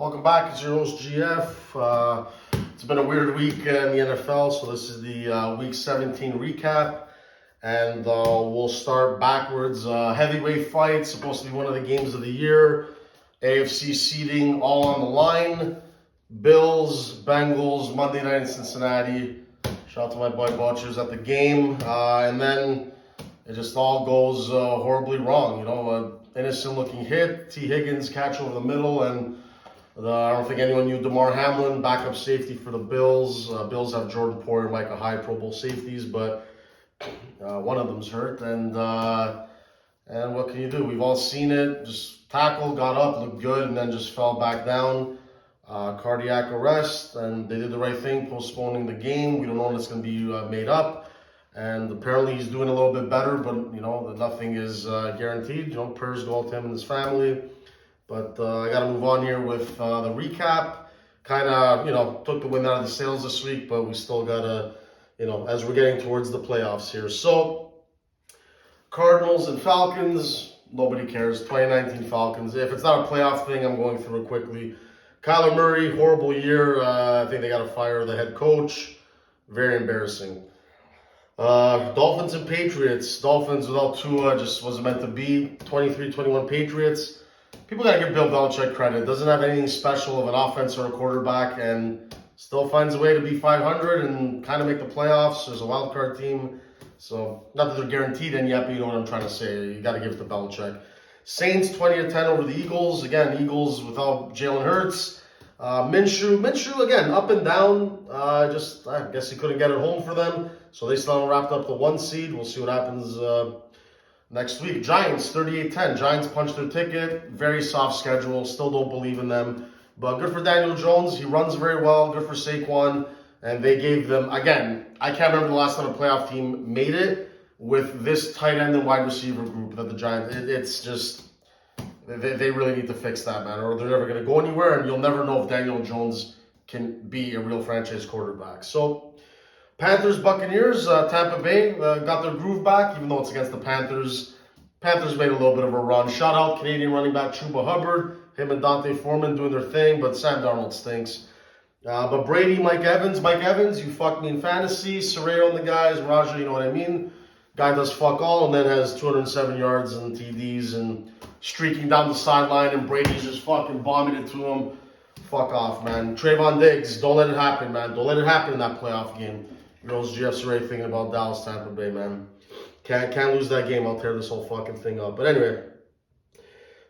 Welcome back. It's your host GF. It's been a weird week in the NFL, so this is the Week 17 recap, and we'll start backwards. Heavyweight fight, supposed to be one of the games of the year. AFC seeding all on the line. Bills, Bengals, Monday night in Cincinnati. Shout out to my boy Butchers at the game, and then it just all goes horribly wrong. You know, innocent-looking hit. T. Higgins catch over the middle, and I don't think anyone knew DAMAR HAMLIN, backup safety for the Bills. Bills have Jordan Poyer and Micah Hyde, Pro Bowl safeties, but one of them's hurt. And what can you do? We've all seen it. Just tackle, got up, looked good, and then just fell back down. Cardiac arrest, and they did the right thing, postponing the game. We don't know when it's going to be made up. And apparently he's doing a little bit better, but, you know, nothing is guaranteed. You know, prayers go out to him and his family. But I got to move on here with the recap. Kind of, you know, took the wind out of the sails this week, but we still got to, you know, as we're getting towards the playoffs here. So, Cardinals and Falcons, nobody cares. 2019 Falcons. If it's not a playoff thing, I'm going through it quickly. Kyler Murray, horrible year. I think they got to fire the head coach. Very embarrassing. Dolphins and Patriots. Dolphins without Tua just wasn't meant to be. 23-21 Patriots. People got to give Bill Belichick credit. Doesn't have anything special of an offense or a quarterback, and still finds a way to be 500 and kind of make the playoffs. There's a wild card team. So, not that they're guaranteed in yet, but you know what I'm trying to say. You got to give it to Belichick. Saints 20-10 over the Eagles. Again, Eagles without Jalen Hurts. Minshew again, up and down. I guess he couldn't get it home for them. So they still haven't wrapped up the 1 seed. We'll see what happens next week. Giants 38-10. Giants punched their ticket. Very soft schedule. Still don't believe in them. But good for Daniel Jones. He runs very well. Good for Saquon. And they gave them, again, I can't remember the last time a playoff team made it with this tight end and wide receiver group that the Giants. It's just, they really need to fix that, man, or they're never going to go anywhere, and you'll never know if Daniel Jones can be a real franchise quarterback. So, Panthers, Buccaneers, Tampa Bay got their groove back, even though it's against the Panthers. Panthers made a little bit of a run. Shout out Canadian running back Chuba Hubbard, him and Dante Foreman doing their thing, but Sam Darnold stinks. But Brady, Mike Evans, you fucked me in fantasy. Sorreo and the guys, Raja, you know what I mean? Guy does fuck all and then has 207 yards and TDs and streaking down the sideline, and Brady's just fucking bombing it to him. Fuck off, man. Trayvon Diggs, don't let it happen, man. Don't let it happen in that playoff game. Girls, Jeff's already thinking about Dallas, Tampa Bay, man. Can't lose that game. I'll tear this whole fucking thing up. But anyway,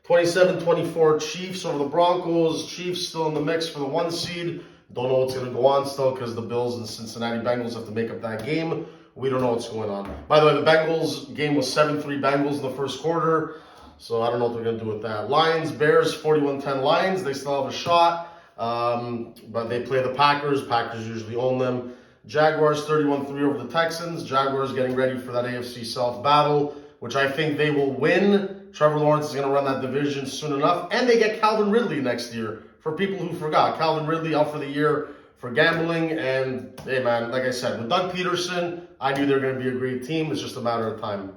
27-24 Chiefs over the Broncos. Chiefs still in the mix for the 1 seed. Don't know what's going to go on still because the Bills and Cincinnati Bengals have to make up that game. We don't know what's going on. By the way, the Bengals game was 7-3 Bengals in the first quarter. So I don't know what they're going to do with that. Lions, Bears, 41-10 Lions. They still have a shot. But they play the Packers. Packers usually own them. Jaguars, 31-3 over the Texans. Jaguars getting ready for that AFC South battle, which I think they will win. Trevor Lawrence is going to run that division soon enough. And they get Calvin Ridley next year. For people who forgot, Calvin Ridley out for the year for gambling. And, hey, man, like I said, with Doug Peterson, I knew they were going to be a great team. It's just a matter of time.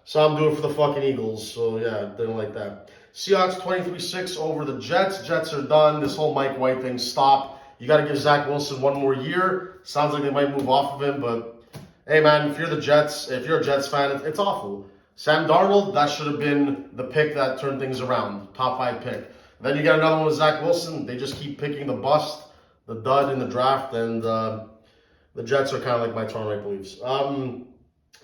So I'm doing for the fucking Eagles. So, yeah, didn't like that. Seahawks 23-6 over the Jets. Jets are done. This whole Mike White thing, stop. You got to give Zach Wilson 1 more year. Sounds like they might move off of him. But, hey, man, if you're the Jets, if you're a Jets fan, it's awful. Sam Darnold, that should have been the pick that turned things around. Top 5 pick. Then you got another one with Zach Wilson. They just keep picking the bust, the dud in the draft, and the Jets are kind of like my Toronto Maple Leafs.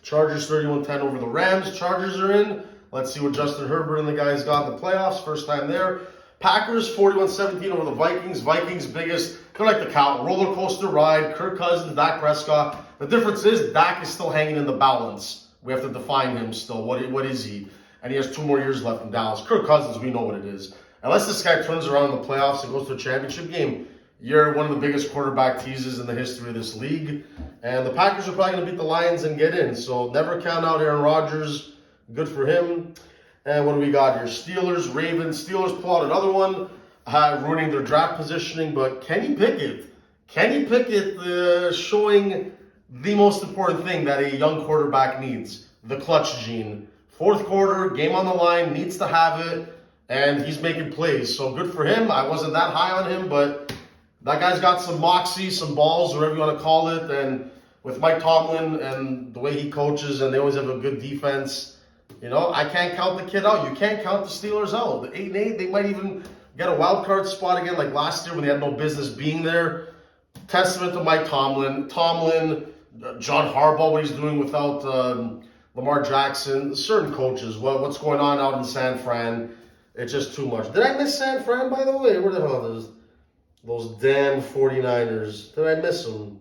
Chargers 31-10 over the Rams. Chargers are in. Let's see what Justin Herbert and the guys got in the playoffs. First time there. Packers 41-17 over the Vikings. Vikings biggest, kind of like the cow, roller coaster ride. Kirk Cousins, Dak Prescott. The difference is Dak is still hanging in the balance. We have to define him still. What is he? And he has 2 more years left in Dallas. Kirk Cousins, we know what it is. Unless this guy turns around in the playoffs and goes to a championship game, you're one of the biggest quarterback teases in the history of this league. And the Packers are probably going to beat the Lions and get in. So never count out Aaron Rodgers. Good for him. And what do we got here? Steelers, Ravens. Steelers pull out another one, ruining their draft positioning. But Kenny Pickett showing the most important thing that a young quarterback needs, the clutch gene. Fourth quarter, game on the line, needs to have it. and he's making plays. So good for him. I wasn't that high on him, but that guy's got some moxie, some balls, whatever you want to call it. And with Mike Tomlin and the way he coaches, and they always have a good defense, I can't count the kid out. You can't count the Steelers out. The 8-8, they might even get a wild card spot again, like last year when they had no business being there. Testament to Mike Tomlin, John Harbaugh, what he's doing without Lamar Jackson, certain coaches, what's going on out in San Fran. It's just too much. Did I miss San Fran, by the way? Where the hell is those damn 49ers? Did I miss them?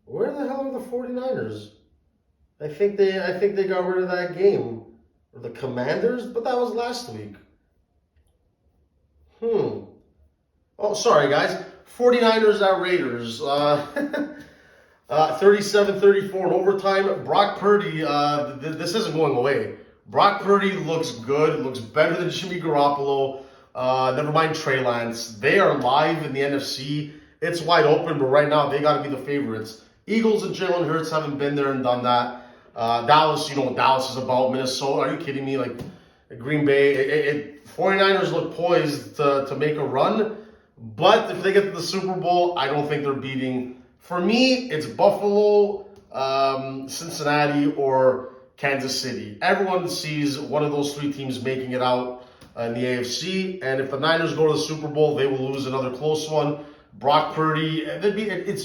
Where the hell are the 49ers? I think they got rid of that game. Or the Commanders? But that was last week. Oh, sorry, guys. 49ers at Raiders. 37-34 in overtime. Brock Purdy, this isn't going away. Brock Purdy looks good. Looks better than Jimmy Garoppolo. Never mind Trey Lance. They are live in the NFC. It's wide open, but right now they got to be the favorites. Eagles and Jalen Hurts haven't been there and done that. Dallas, you know what Dallas is about. Minnesota, are you kidding me? Like Green Bay, 49ers look poised to make a run. But if they get to the Super Bowl, I don't think they're beating. For me, it's Buffalo, Cincinnati, or Kansas City. Everyone sees one of those three teams making it out in the AFC. And if the Niners go to the Super Bowl, they will lose another close one. Brock Purdy,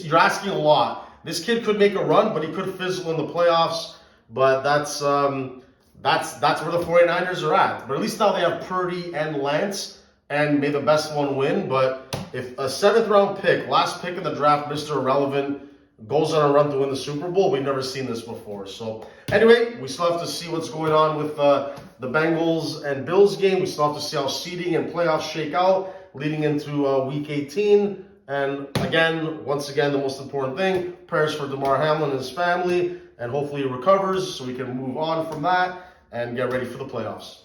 you're asking a lot. This kid could make a run, but he could fizzle in the playoffs. But that's where the 49ers are at. But at least now they have Purdy and Lance, and may the best one win. But if a 7th-round pick, last pick in the draft, Mr. Irrelevant, goes on a run to win the Super Bowl, we've never seen this before. So anyway, we still have to see what's going on with the Bengals and Bills game. We still have to see how seeding and playoffs shake out leading into Week 18. And once again, the most important thing, prayers for DAMAR HAMLIN and his family, and hopefully he recovers so we can move on from that and get ready for the playoffs.